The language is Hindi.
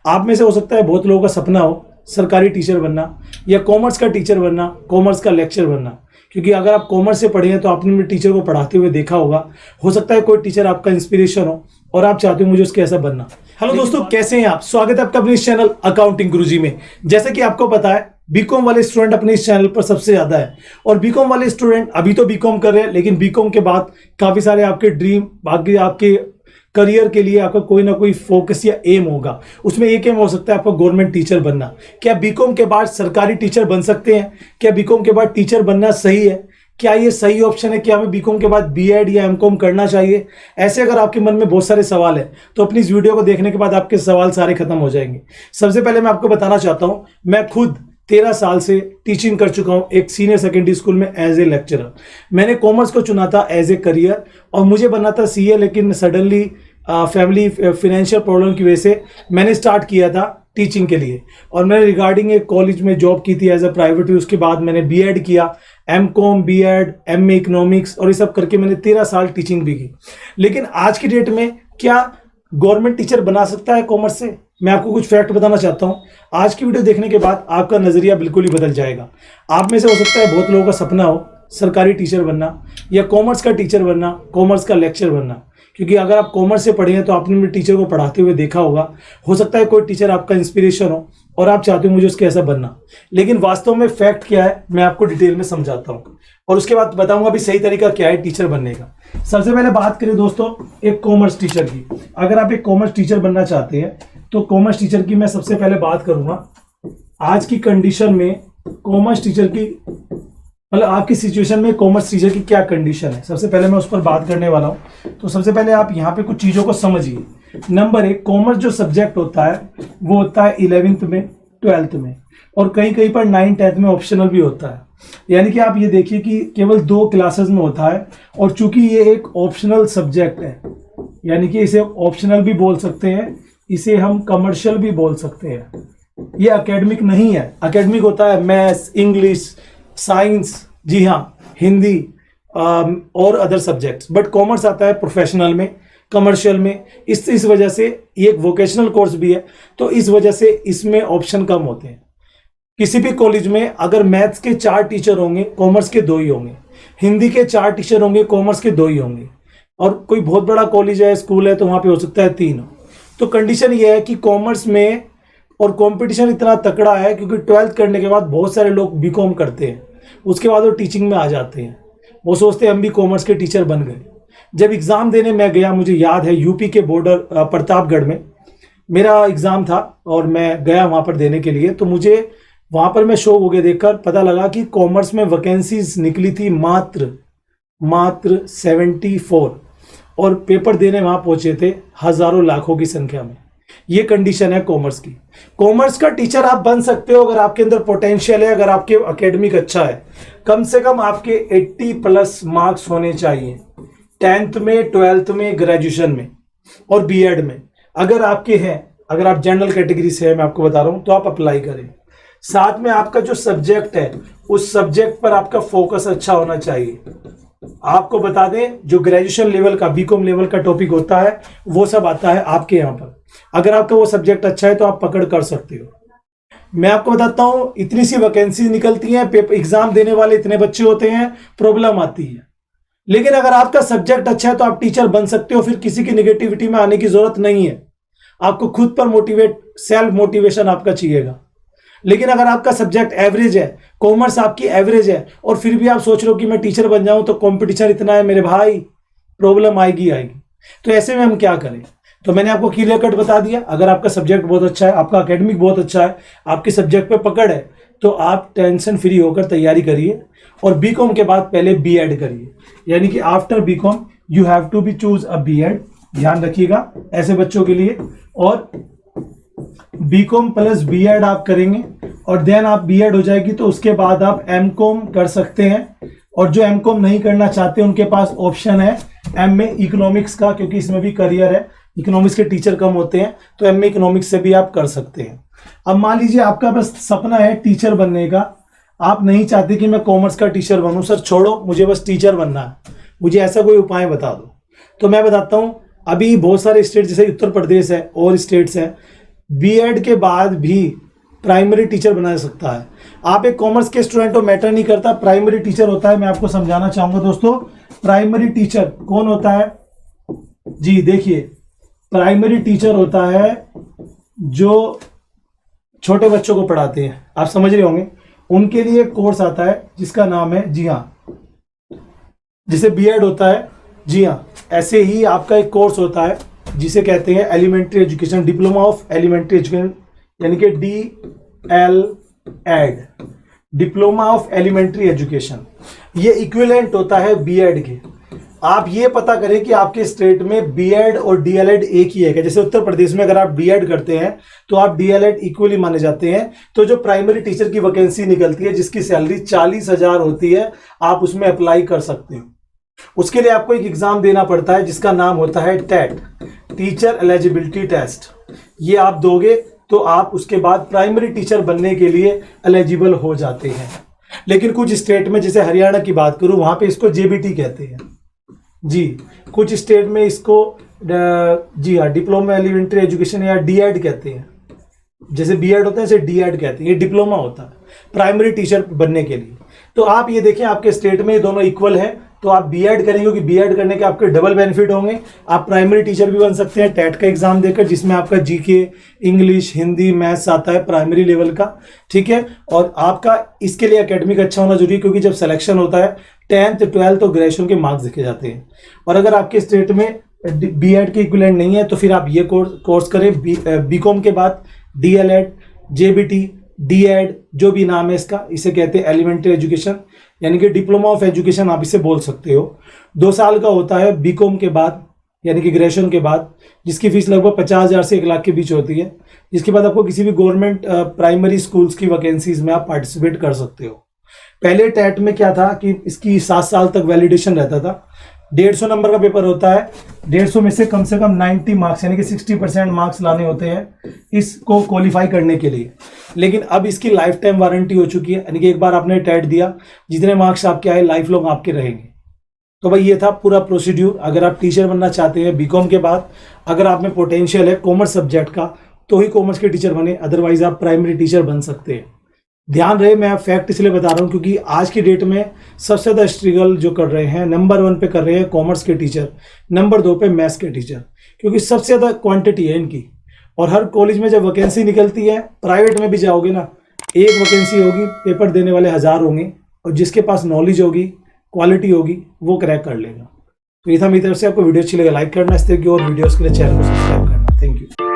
आप में से हो सकता है बहुत लोगों का सपना हो सरकारी टीचर बनना या कॉमर्स का टीचर बनना, कॉमर्स का लेक्चर बनना। क्योंकि अगर आप कॉमर्स से पढ़े हैं तो आपने अपने टीचर को पढ़ाते हुए देखा होगा। हो सकता है कोई टीचर आपका इंस्पिरेशन हो और आप चाहते हो मुझे उसके ऐसा बनना। हेलो दोस्तों, कैसे हैं आप? स्वागत है आपका अपने इस चैनल अकाउंटिंग गुरुजी में। जैसे कि आपको पता है, बीकॉम वाले स्टूडेंट अपने इस चैनल पर सबसे ज्यादा है। और बीकॉम वाले स्टूडेंट अभी तो बीकॉम कर रहे हैं, लेकिन बीकॉम के बाद काफी सारे आपके ड्रीम, बाकी आपके करियर के लिए आपका कोई ना कोई फोकस या एम होगा। उसमें एक एम हो सकता है आपका गवर्नमेंट टीचर बनना। क्या बीकॉम के बाद सरकारी टीचर बन सकते हैं? क्या बीकॉम के बाद टीचर बनना सही है? क्या ये सही ऑप्शन है? क्या हमें बीकॉम के बाद बीएड या एमकॉम करना चाहिए? ऐसे अगर आपके मन में बहुत सारे सवाल है तो अपनी इस वीडियो को देखने के बाद आपके सवाल सारे खत्म हो जाएंगे। सबसे पहले मैं आपको बताना चाहता हूं, मैं खुद 13 साल से टीचिंग कर चुका हूं एक सीनियर सेकेंडरी स्कूल में एज ए लेक्चरर। मैंने कॉमर्स को चुना था एज ए करियर और मुझे बनना था सीए, लेकिन सडनली फैमिली फाइनेंशियल प्रॉब्लम की वजह से मैंने स्टार्ट किया था टीचिंग के लिए। और मैंने रिगार्डिंग एक कॉलेज में जॉब की थी एज अ प्राइवेट। उसके बाद मैंने बीएड किया, एमकॉम, बीएड, एमए इकोनॉमिक्स और ये सब करके मैंने 13 साल टीचिंग भी की। लेकिन आज की डेट में क्या गवर्नमेंट टीचर बना सकता है कॉमर्स से? मैं आपको कुछ फैक्ट बताना चाहता हूं। आज की वीडियो देखने के बाद आपका नजरिया बिल्कुल ही बदल जाएगा। आप में से हो सकता है बहुत लोगों का सपना हो सरकारी टीचर बनना या कॉमर्स का टीचर बनना, कॉमर्स का लेक्चर बनना। क्योंकि अगर आप कॉमर्स से पढ़े हैं तो आपने अपने टीचर को पढ़ाते हुए देखा होगा। हो सकता है कोई टीचर आपका इंस्पिरेशन हो और आप चाहते हो मुझे उसके ऐसा बनना। लेकिन वास्तव में फैक्ट क्या है मैं आपको डिटेल में समझाता हूँ और उसके बाद बताऊंगा भी सही तरीका क्या है टीचर बनने का। सबसे पहले बात करें दोस्तों एक कॉमर्स टीचर की। अगर आप एक कॉमर्स टीचर बनना चाहते हैं तो कॉमर्स टीचर की मैं सबसे पहले बात करूंगा। आज की कंडीशन में कॉमर्स टीचर की, मतलब आपकी सिचुएशन में कॉमर्स टीचर की क्या कंडीशन है, सबसे पहले मैं उस पर बात करने वाला हूं। तो सबसे पहले आप यहाँ पे कुछ चीजों को समझिए। नंबर एक, कॉमर्स जो सब्जेक्ट होता है वो होता है 11th में, 12th में और कहीं कहीं पर 9th 10th में ऑप्शनल भी होता है। यानी कि आप ये देखिए कि केवल 2 क्लासेस में होता है। और चूंकि ये एक ऑप्शनल सब्जेक्ट है, यानी कि इसे ऑप्शनल भी बोल सकते हैं, इसे हम कमर्शियल भी बोल सकते हैं। ये एकेडमिक नहीं है। एकेडमिक होता है मैथ्स, इंग्लिश, साइंस, जी हाँ, हिंदी और अदर सब्जेक्ट्स। बट कॉमर्स आता है प्रोफेशनल में, कमर्शियल में। इस वजह से ये एक वोकेशनल कोर्स भी है, तो इस वजह से इसमें ऑप्शन कम होते हैं। किसी भी कॉलेज में अगर मैथ्स के 4 टीचर होंगे, कॉमर्स के 2 ही होंगे। हिंदी के 4 टीचर होंगे, कॉमर्स के 2 ही होंगे। और कोई बहुत बड़ा कॉलेज है, स्कूल है, तो वहां पे हो सकता है 3 हो। तो कंडीशन ये है कि कॉमर्स में और कंपटीशन इतना तकड़ा है क्योंकि 12th करने के बाद बहुत सारे लोग बीकॉम करते हैं, उसके बाद वो टीचिंग में आ जाते हैं। वो सोचते हैं हम भी कॉमर्स के टीचर बन गए। जब एग्ज़ाम देने मैं गया, मुझे याद है यूपी के बॉर्डर प्रतापगढ़ में मेरा एग्ज़ाम था और मैं गया वहाँ पर देने के लिए। तो मुझे वहाँ पर मैं शॉक हो गया देखकर। पता लगा कि कॉमर्स में वैकेंसीज निकली थी मात्र 74 और पेपर देने वहाँ पहुँचे थे हज़ारों लाखों की संख्या में। ये कंडीशन है कॉमर्स की। कॉमर्स का टीचर आप बन सकते हो अगर आपके अंदर पोटेंशियल है, अगर आपके एकेडमिक अच्छा है। कम से कम आपके 80+ मार्क्स होने चाहिए 10th में, 12th में, ग्रेजुएशन में और बीएड में। अगर आपके हैं, अगर आप जनरल कैटेगरी से हैं, मैं आपको बता रहा हूं, तो आप अप्लाई करें। साथ में आपका जो सब्जेक्ट है उस सब्जेक्ट पर आपका फोकस अच्छा होना चाहिए। आपको बता दें, जो ग्रेजुएशन लेवल का, बीकॉम लेवल का टॉपिक होता है वो सब आता है आपके यहाँ पर। अगर आपका वो सब्जेक्ट अच्छा है तो आप पकड़ कर सकते हो। मैं आपको बताता हूं, इतनी सी वैकेंसी निकलती हैं, एग्जाम देने वाले इतने बच्चे होते हैं, प्रॉब्लम आती है। लेकिन अगर आपका सब्जेक्ट अच्छा है तो आप टीचर बन सकते हो। फिर किसी की निगेटिविटी में आने की जरूरत नहीं है। आपको खुद पर मोटिवेट, सेल्फ मोटिवेशन आपका चाहिएगा। लेकिन अगर आपका सब्जेक्ट एवरेज है, कॉमर्स आपकी एवरेज है और फिर भी आप सोच रहे हो कि मैं टीचर बन जाऊं, तो कंपटीशन इतना है मेरे भाई, प्रॉब्लम आएगी। तो ऐसे में हम क्या करें? तो मैंने आपको क्लियर कट बता दिया। अगर आपका सब्जेक्ट बहुत अच्छा है, आपका एकेडमिक बहुत अच्छा है, आपके सब्जेक्ट पे पकड़ है, तो आप टेंशन फ्री होकर तैयारी करिए और बीकॉम के बाद पहले बीएड करिए। यानी कि after BCom you have to be choose a BEd. ध्यान रखिएगा ऐसे बच्चों के लिए। और बीकॉम प्लस बीएड आप करेंगे और देन आप बीएड हो जाएगी तो उसके बाद आप एमकॉम कर सकते हैं। और जो एमकॉम नहीं करना चाहते उनके पास ऑप्शन है एमए इकोनॉमिक्स का, क्योंकि इसमें भी करियर है। इकोनॉमिक्स के टीचर कम होते हैं, तो एमए इकोनॉमिक्स से भी आप कर सकते हैं। अब मान लीजिए आपका बस सपना है टीचर बनने का, आप नहीं चाहते कि मैं कॉमर्स का टीचर बनूं। सर छोड़ो, मुझे बस टीचर बनना है, मुझे ऐसा कोई उपाय बता दो। तो मैं बताता हूं, अभी बहुत सारे स्टेट जैसे उत्तर प्रदेश है और स्टेट्स हैं बीएड के बाद भी प्राइमरी टीचर बना जा सकता है। आप एक कॉमर्स के स्टूडेंट हो, मैटर नहीं करता, प्राइमरी टीचर होता है। मैं आपको समझाना चाहूंगा दोस्तों, प्राइमरी टीचर कौन होता है जी। देखिए, प्राइमरी टीचर होता है जो छोटे बच्चों को पढ़ाते हैं, आप समझ रहे होंगे। उनके लिए कोर्स आता है जिसका नाम है, जी हाँ, जिसे बीएड होता है, जी हाँ, ऐसे ही आपका एक कोर्स होता है जिसे कहते हैं elementary education, diploma of elementary education, यानी कि DELED, diploma of elementary education. ये इक्विवेलेंट होता है बीएड के। आप ये पता करें कि आपके स्टेट में बीएड और डीएलएड एक ही है। जैसे उत्तर प्रदेश में अगर आप बीएड करते हैं तो आप डीएलएड इक्वली माने जाते हैं। तो जो प्राइमरी टीचर की वैकेंसी निकलती है जिसकी सैलरी 40,000 होती है, आप उसमें अप्लाई कर सकते हो। उसके लिए आपको एक एग्जाम देना पड़ता है जिसका नाम होता है टेट, टीचर एलिजिबिलिटी टेस्ट। ये आप दोगे तो आप उसके बाद प्राइमरी टीचर बनने के लिए एलिजिबल हो जाते हैं। लेकिन कुछ स्टेट में, जैसे हरियाणा की बात करूं, वहां पे इसको जेबीटी कहते हैं जी। कुछ स्टेट में इसको जी हाँ, डिप्लोमा एलिमेंट्री एजुकेशन या डीएड कहते हैं। जैसे बीएड होता है ऐसे डीएड कहते हैं। ये डिप्लोमा होता है प्राइमरी टीचर बनने के लिए। तो आप ये देखें, आपके स्टेट में ये दोनों इक्वल है, तो आप बीएड करेंगे, क्योंकि बीएड करने के आपके डबल बेनिफिट होंगे। आप प्राइमरी टीचर भी बन सकते हैं टेट का एग्जाम देकर, जिसमें आपका जीके, इंग्लिश, हिंदी, मैथ्स आता है प्राइमरी लेवल का, ठीक है। और आपका इसके लिए एकेडमिक अच्छा होना जरूरी है, क्योंकि जब सिलेक्शन होता है 10th 12th और ग्रेजुएशन के मार्क्स देखे जाते हैं। और अगर आपके स्टेट में बीएड के इक्विवेलेंट नहीं है तो फिर आप ये कोर्स करें बीकॉम के बाद, डीएलएड, जेबीटी, डीएड, जो भी नाम है इसका, इसे कहते हैं एलिमेंट्री एजुकेशन, यानी कि डिप्लोमा ऑफ एजुकेशन आप इसे बोल सकते हो। 2 साल का होता है बीकॉम के बाद, यानी कि ग्रेजुएशन के बाद, जिसकी फीस लगभग 50,000 से 1 लाख के बीच होती है। जिसके बाद आपको किसी भी गवर्नमेंट प्राइमरी स्कूल्स की वैकेंसीज में आप पार्टिसिपेट कर सकते हो। पहले टेट में क्या था कि इसकी 7 साल तक वैलिडेशन रहता था। 150 नंबर का पेपर होता है, 150 में से कम 90 मार्क्स, यानी कि 60% मार्क्स लाने होते हैं इसको क्वालिफाई करने के लिए। लेकिन अब इसकी लाइफ टाइम वारंटी हो चुकी है, यानी कि एक बार आपने टेट दिया, जितने मार्क्स आपके आए लाइफ लॉन्ग आपके रहेंगे। तो भाई ये था पूरा प्रोसीड्यूर। अगर आप टीचर बनना चाहते हैं बीकॉम के बाद, अगर आप में पोटेंशियल है कॉमर्स सब्जेक्ट का, तो ही कॉमर्स के टीचर बने, अदरवाइज आप प्राइमरी टीचर बन सकते हैं। ध्यान रहे, मैं फैक्ट इसलिए बता रहा हूँ क्योंकि आज की डेट में सबसे ज़्यादा स्ट्रगल जो कर रहे हैं, नंबर 1 पे कर रहे हैं कॉमर्स के टीचर, नंबर 2 पे मैथ्स के टीचर, क्योंकि सबसे ज़्यादा क्वांटिटी है इनकी। और हर कॉलेज में जब वैकेंसी निकलती है, प्राइवेट में भी जाओगे ना, एक वैकेंसी होगी, पेपर देने वाले 1000 होंगे, और जिसके पास नॉलेज होगी, क्वालिटी होगी, वो क्रैक कर लेगा। तो ये था मेरी तरफ से। आपको वीडियो अच्छी लगे लाइक करना, इस तरह की और वीडियोज़ के लिए चैनल को सब्सक्राइब करना। Thank you.